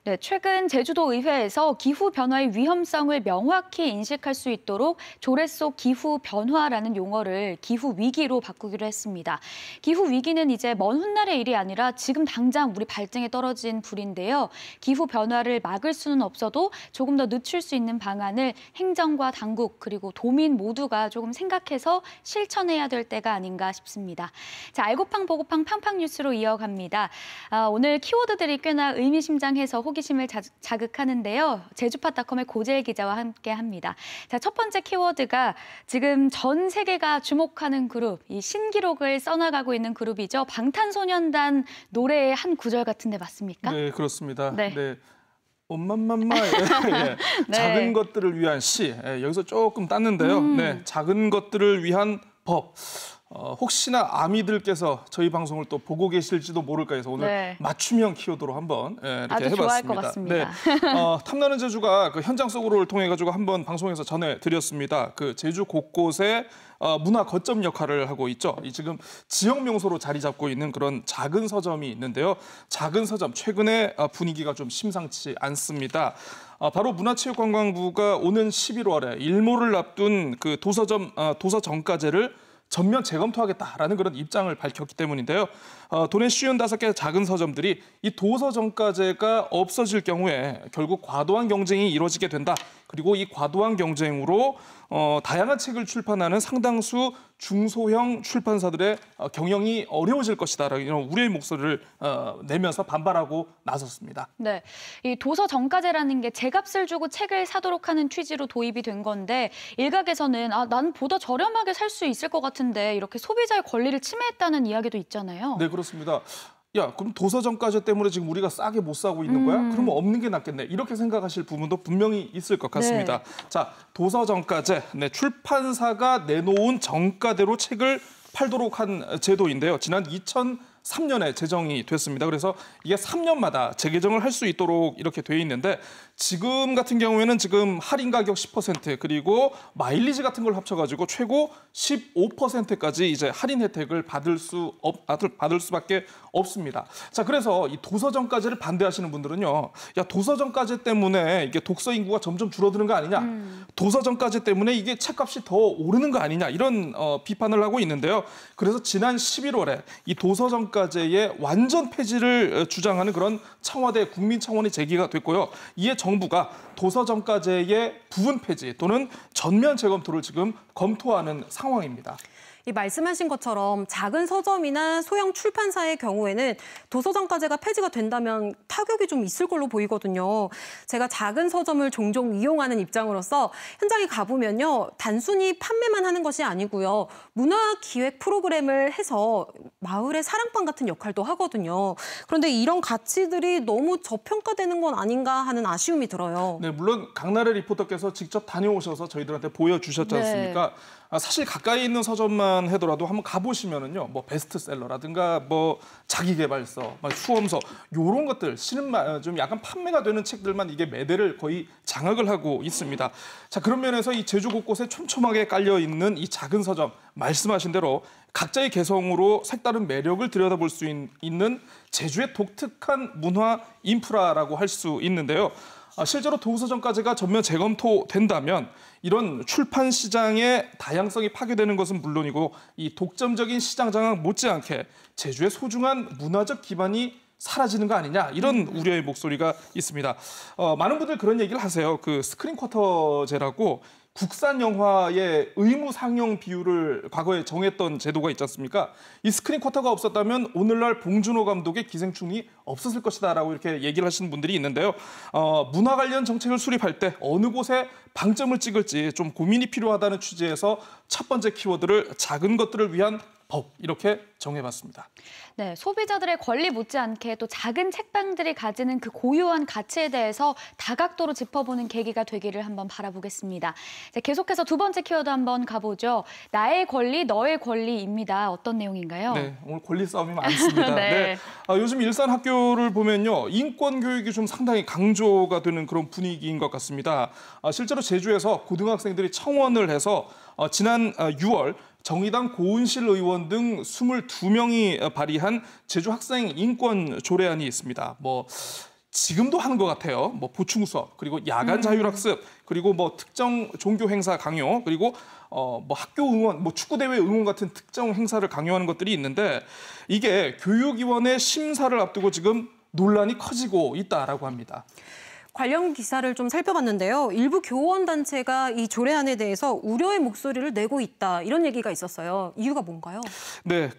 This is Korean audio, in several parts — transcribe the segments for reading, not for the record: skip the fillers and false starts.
네, 최근 제주도 의회에서 기후 변화의 위험성을 명확히 인식할 수 있도록 조례 속 기후 변화라는 용어를 기후 위기로 바꾸기로 했습니다. 기후 위기는 이제 먼 훗날의 일이 아니라 지금 당장 우리 발등에 떨어진 불인데요. 기후 변화를 막을 수는 없어도 조금 더 늦출 수 있는 방안을 행정과 당국 그리고 도민 모두가 조금 생각해서 실천해야 될 때가 아닌가 싶습니다. 자, 알고팡 보고팡 팡팡 뉴스로 이어갑니다. 오늘 키워드들이 꽤나 의미심장해서 호기심을 자극하는데요. 제주팟닷컴의 고재일 기자와 함께합니다. 자, 첫 번째 키워드가 지금 전 세계가 주목하는 그룹, 이 신기록을 써나가고 있는 그룹이죠. 방탄소년단 노래의 한 구절 같은데 맞습니까? 네, 그렇습니다. 네. 네. 엄마맘마 예. 네. 작은 것들을 위한 시 여기서 조금 땄는데요. 네, 작은 것들을 위한 법. 혹시나 아미들께서 저희 방송을 또 보고 계실지도 모를까 해서 오늘 네. 맞춤형 키워드로 한번 이렇게 아주 해봤습니다. 좋아할 것 같습니다. 네, 탐나는 제주가 그 현장 속으로를 통해 가지고 한번 방송에서 전해드렸습니다. 그 제주 곳곳에 문화 거점 역할을 하고 있죠. 지금 지역 명소로 자리 잡고 있는 그런 작은 서점이 있는데요. 작은 서점 최근에 분위기가 좀 심상치 않습니다. 바로 문화체육관광부가 오는 11월에 일몰을 앞둔 그 도서 정가제를 전면 재검토하겠다라는 그런 입장을 밝혔기 때문인데요. 도내 55개 작은 서점들이 이 도서 정가제가 없어질 경우에 결국 과도한 경쟁이 이루어지게 된다. 그리고 이 과도한 경쟁으로 다양한 책을 출판하는 상당수 중소형 출판사들의 경영이 어려워질 것이다라는 이런 우려의 목소리를 내면서 반발하고 나섰습니다. 네, 이 도서 정가제라는 게 제값을 주고 책을 사도록 하는 취지로 도입이 된 건데 일각에서는 난 보다 저렴하게 살 수 있을 것 같은데 이렇게 소비자의 권리를 침해했다는 이야기도 있잖아요. 네, 그렇습니다. 야, 그럼 도서 정가제 때문에 지금 우리가 싸게 못 사고 있는 거야? 그러면 없는 게 낫겠네. 이렇게 생각하실 부분도 분명히 있을 것 같습니다. 네. 자, 도서 정가제, 네, 출판사가 내놓은 정가대로 책을 팔도록 한 제도인데요. 지난 2003년에 제정이 됐습니다. 그래서 이게 3년마다 재개정을 할 수 있도록 이렇게 돼 있는데 지금 같은 경우에는 지금 할인 가격 10% 그리고 마일리지 같은 걸 합쳐가지고 최고 15%까지 이제 할인 혜택을 받을 수밖에 없습니다. 자, 그래서 이 도서정가제를 반대하시는 분들은요, 야, 도서정가제 때문에 이게 독서 인구가 점점 줄어드는 거 아니냐, 도서정가제 때문에 이게 책값이 더 오르는 거 아니냐 이런 비판을 하고 있는데요. 그래서 지난 11월에 이 도서정가제의 완전 폐지를 주장하는 그런 청와대 국민청원이 제기가 됐고요. 이에 정부가 도서정가제의 부분 폐지 또는 전면 재검토를 지금 검토하는 상황입니다. 이 말씀하신 것처럼 작은 서점이나 소형 출판사의 경우에는 도서정가제가 폐지가 된다면 타격이 좀 있을 걸로 보이거든요. 제가 작은 서점을 종종 이용하는 입장으로서 현장에 가보면요. 단순히 판매만 하는 것이 아니고요. 문화기획 프로그램을 해서 마을의 사랑방 같은 역할도 하거든요. 그런데 이런 가치들이 너무 저평가되는 건 아닌가 하는 아쉬움이 들어요. 네, 물론 강나래 리포터께서 직접 다녀오셔서 저희들한테 보여주셨지 않습니까? 네. 사실 가까이 있는 서점만 하더라도 한번 가보시면은요, 뭐 베스트셀러라든가 뭐 자기계발서, 수험서 이런 것들 좀 약간 판매가 되는 책들만 이게 매대를 거의 장악을 하고 있습니다. 자, 그런 면에서 이 제주 곳곳에 촘촘하게 깔려 있는 이 작은 서점 말씀하신 대로 각자의 개성으로 색다른 매력을 들여다볼 수 있는 제주의 독특한 문화 인프라라고 할 수 있는데요. 실제로 도서정가제가 전면 재검토된다면 이런 출판 시장의 다양성이 파괴되는 것은 물론이고 이 독점적인 시장 장악 못지않게 제주의 소중한 문화적 기반이 사라지는 거 아니냐 이런 우려의 목소리가 있습니다. 많은 분들 그런 얘기를 하세요. 그 스크린 쿼터제라고 국산 영화의 의무 상영 비율을 과거에 정했던 제도가 있지 않습니까? 이 스크린 쿼터가 없었다면 오늘날 봉준호 감독의 기생충이 없었을 것이다라고 이렇게 얘기를 하시는 분들이 있는데요. 문화 관련 정책을 수립할 때 어느 곳에 방점을 찍을지 좀 고민이 필요하다는 취지에서 첫 번째 키워드를 작은 것들을 위한 법 이렇게 정해봤습니다. 네, 소비자들의 권리 못지않게 또 작은 책방들이 가지는 그 고유한 가치에 대해서 다각도로 짚어보는 계기가 되기를 한번 바라보겠습니다. 자, 계속해서 두 번째 키워드 한번 가보죠. 나의 권리, 너의 권리입니다. 어떤 내용인가요? 네, 오늘 권리 싸움이 많습니다. 네. 네. 요즘 일산 학교를 보면요, 인권 교육이 좀 상당히 강조가 되는 그런 분위기인 것 같습니다. 실제로 제주에서 고등학생들이 청원을 해서 지난 6월 정의당 고은실 의원 등 22명이 발의한 제주 학생 인권 조례안이 있습니다. 지금도 하는 것 같아요. 뭐 보충 수업, 그리고 야간 자율학습, 그리고 뭐 특정 종교 행사 강요, 그리고 뭐 학교 응원, 뭐 축구 대회 응원 같은 특정 행사를 강요하는 것들이 있는데 이게 교육위원회 심사를 앞두고 지금 논란이 커지고 있다라고 합니다. 관련 기사를 좀 살펴봤는데요. 일부 교원단체가 이 조례안에 대해서 우려의 목소리를 내고 있다. 이런 얘기가 있었어요. 이유가 뭔가요? 네,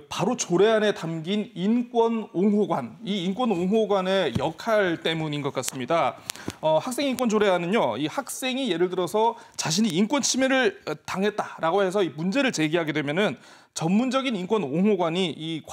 바로 조례안에 담긴 인권옹호관, 이 인권옹호관의 역할 때문인 것 같습니다. 학생인권조례안은요, 이 학생이 예를 들어서 자신이 인권 침해를 당했다라고 해서 이 문제를 제기하게 되면은 전문적인 인권옹호관이 이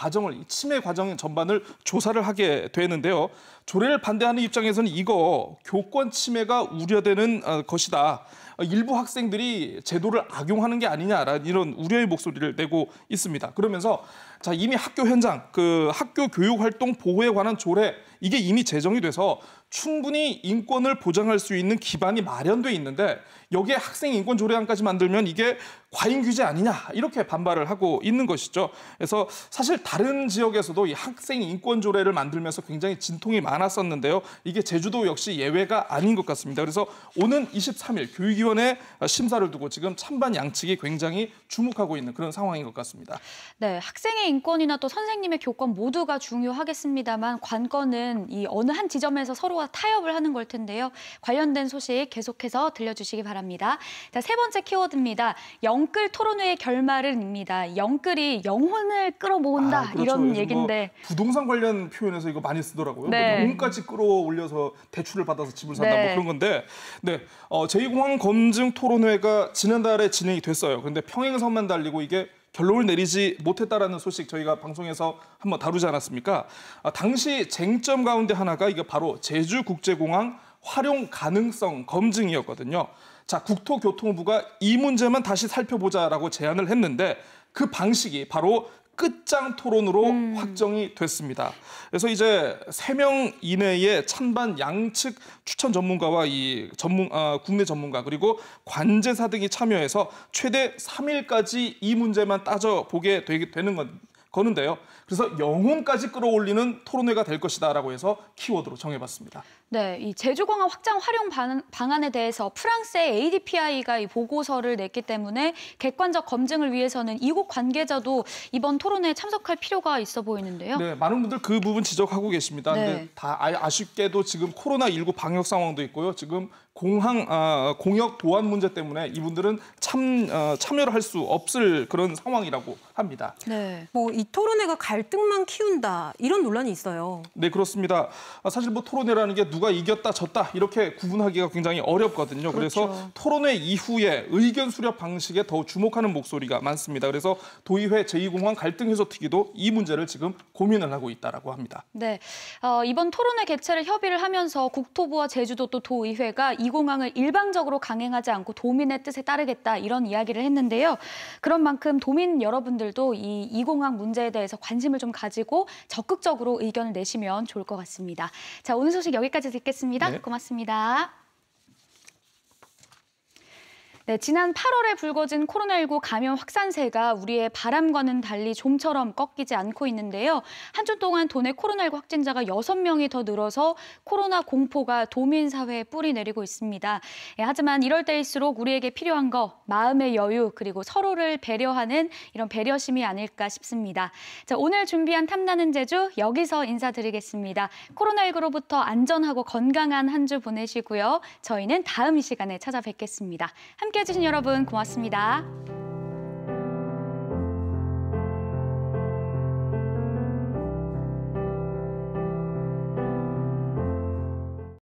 침해 과정 전반을 조사를 하게 되는데요. 조례를 반대하는 입장에서는 이거 교권 침해가 우려되는 것이다. 일부 학생들이 제도를 악용하는 게 아니냐라는 이런 우려의 목소리를 내고 있습니다. 그러면서 자, 이미 학교 현장, 학교 교육 활동 보호에 관한 조례 이게 이미 제정이 돼서 충분히 인권을 보장할 수 있는 기반이 마련돼 있는데 여기에 학생 인권 조례안까지 만들면 이게 과잉 규제 아니냐 이렇게 반발을 하고 있는 것이죠. 그래서 사실 다른 지역에서도 이 학생 인권 조례를 만들면서 굉장히 진통이 많았었는데요. 이게 제주도 역시 예외가 아닌 것 같습니다. 그래서 오는 23일 교육위원회 심사를 두고 지금 찬반 양측이 굉장히 주목하고 있는 그런 상황인 것 같습니다. 네, 학생의 인권이나 또 선생님의 교권 모두가 중요하겠습니다만 관건은 이 어느 한 지점에서 서로가 타협을 하는 걸 텐데요. 관련된 소식 계속해서 들려주시기 바랍니다. 자, 세 번째 키워드입니다. 영끌 토론회의 결말은입니다. 영끌이 영혼을 끌어모은다 그렇죠. 이런 얘긴데 부동산 관련 표현에서 이거 많이 쓰더라고요. 네. 뭐 영혼까지 끌어올려서 대출을 받아서 집을 산다 네. 뭐 그런 건데 네, 제2공항 검증 토론회가 지난달에 진행이 됐어요. 그런데 평행선만 달리고 이게 결론을 내리지 못했다라는 소식 저희가 방송에서 한번 다루지 않았습니까? 당시 쟁점 가운데 하나가 이게 바로 제주국제공항 활용 가능성 검증이었거든요. 자, 국토교통부가 이 문제만 다시 살펴보자라고 제안을 했는데 그 방식이 바로 끝장 토론으로 확정이 됐습니다. 그래서 이제 3명 이내의 찬반 양측 추천 전문가와 국내 전문가 그리고 관제사 등이 참여해서 최대 3일까지 이 문제만 따져보게 되는 거는데요. 그래서 영혼까지 끌어올리는 토론회가 될 것이다라고 해서 키워드로 정해봤습니다. 네, 이 제주공항 확장 활용 방안에 대해서 프랑스의 ADPI가 이 보고서를 냈기 때문에 객관적 검증을 위해서는 이국 관계자도 이번 토론회에 참석할 필요가 있어 보이는데요. 네, 많은 분들 그 부분 지적하고 계십니다. 네. 근데 다 아쉽게도 지금 코로나19 방역 상황도 있고요. 지금 공역 보안 문제 때문에 이분들은 참여를 할 수 없을 그런 상황이라고 합니다. 네. 뭐 이 토론회가 갈등만 키운다 이런 논란이 있어요. 네, 그렇습니다. 사실 뭐 토론회라는 게 누가 이겼다 졌다 이렇게 구분하기가 굉장히 어렵거든요. 그래서 그렇죠. 토론회 이후에 의견 수렴 방식에 더 주목하는 목소리가 많습니다. 그래서 도의회 제2공항 갈등 해소 특위도 이 문제를 지금 고민을 하고 있다라고 합니다. 네, 이번 토론회 개최를 협의를 하면서 국토부와 제주도 또 도의회가 이 공항을 일방적으로 강행하지 않고 도민의 뜻에 따르겠다 이런 이야기를 했는데요. 그런 만큼 도민 여러분들도 이 공항 문제에 대해서 관심을 좀 가지고 적극적으로 의견을 내시면 좋을 것 같습니다. 자, 오늘 소식 여기까지 듣겠습니다. 네. 고맙습니다. 네, 지난 8월에 불거진 코로나19 감염 확산세가 우리의 바람과는 달리 좀처럼 꺾이지 않고 있는데요. 한 주 동안 도내 코로나19 확진자가 6명이 더 늘어서 코로나 공포가 도민 사회에 뿌리 내리고 있습니다. 하지만 이럴 때일수록 우리에게 필요한 거 마음의 여유 그리고 서로를 배려하는 이런 배려심이 아닐까 싶습니다. 자, 오늘 준비한 탐나는 제주 여기서 인사드리겠습니다. 코로나19로부터 안전하고 건강한 한 주 보내시고요. 저희는 다음 이 시간에 찾아뵙겠습니다. 함께해 주신 여러분 고맙습니다.